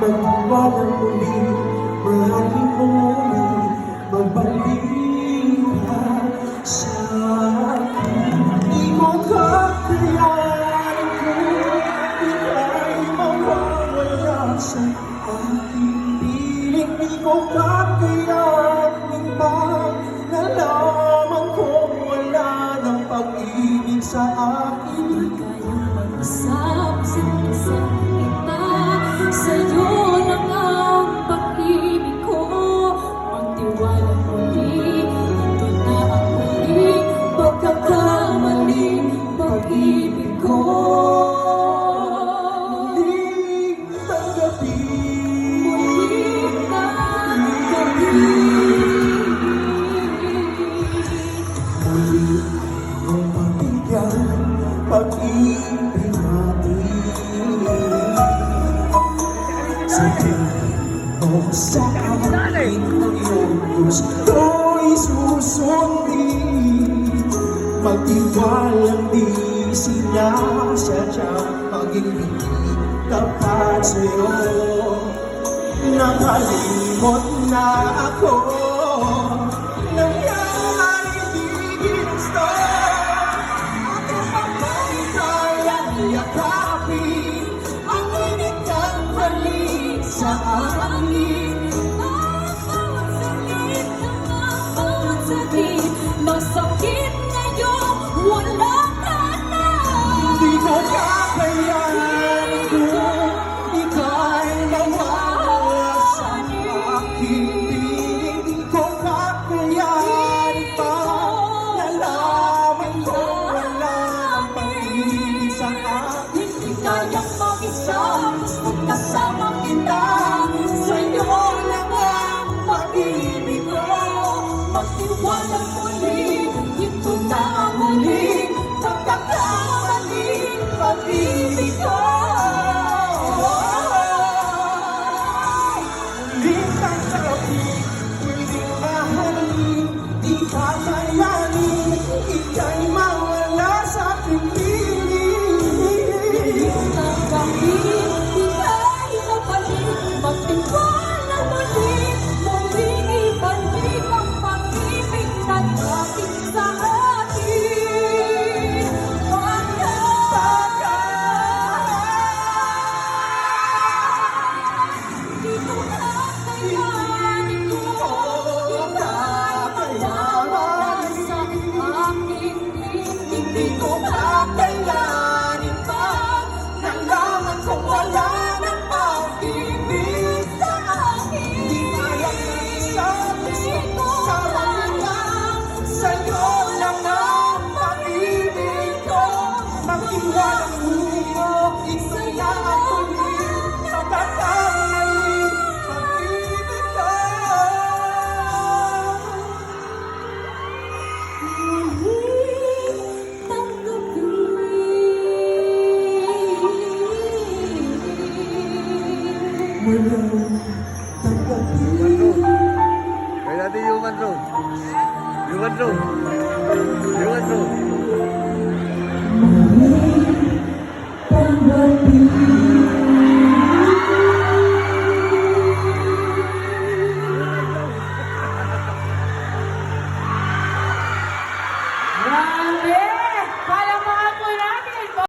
Magwalang muli, mahalin mo muli, magbalik ka sa akin. Di ko kakayanin kung ika'y mawawala sa aking piling. Di ko kakayanin pag nalaman kong wala ng pag-ibig sa akin. Di kayang mag-usap sa isang kita, sa'yo lang ang pag-ibig ko. Magtiwala muli, ito na ang muling pagkakamaling pag-ibig ko. Muling tanggapin, Muling tanggapin, muli mong mabigyan pag-ibig natin. Sabihin mo sa akin ang iyong gusto'y susundin. Magtiwalang di sinasadyang maging hindi tapat sa'yo. Nakalimot na ako, nangyari di ginusto. Ako pa ba'y kayang yakapin ang init ng halik sa akin? bawat sakit, ang bawat sakit, masakit ngayon, wala ka na. Di ko kakayanin kung ika'y mawawala sa aking piling. Di ko kakayanin pa nalaman ko wala ng pag-ibig sa akin. Hindi kayang mag-isa, gusto't kasama kita. Sa'yo lang ang pag-ibig ko. Magtiwala muli, ito na ang muling pagkakamaling pag-ibig ko. Muling tanggapin, muling mahalin, di kakayanin, ika'y mawala sa aking piling. Tanggapin, ika'y mabalik, magtiwala muli, muling ibalik ang pag-ibig na dating sa atin. Di ko kakayanin kung ika'y mawawala sa aking piling. Di ko kakayanin pa nalaman kung wala ng pag-ibig sa akin. Di kayang magsabi Di ko sa kaya, sa'yo lang ang pag-ibig ko. Magtiwalang muli mo, ito na ang muling pagkakamaling pag-ibig ko. muling tanggapin. Muling tanggapin. Kaya natin human road. Human road. Human road.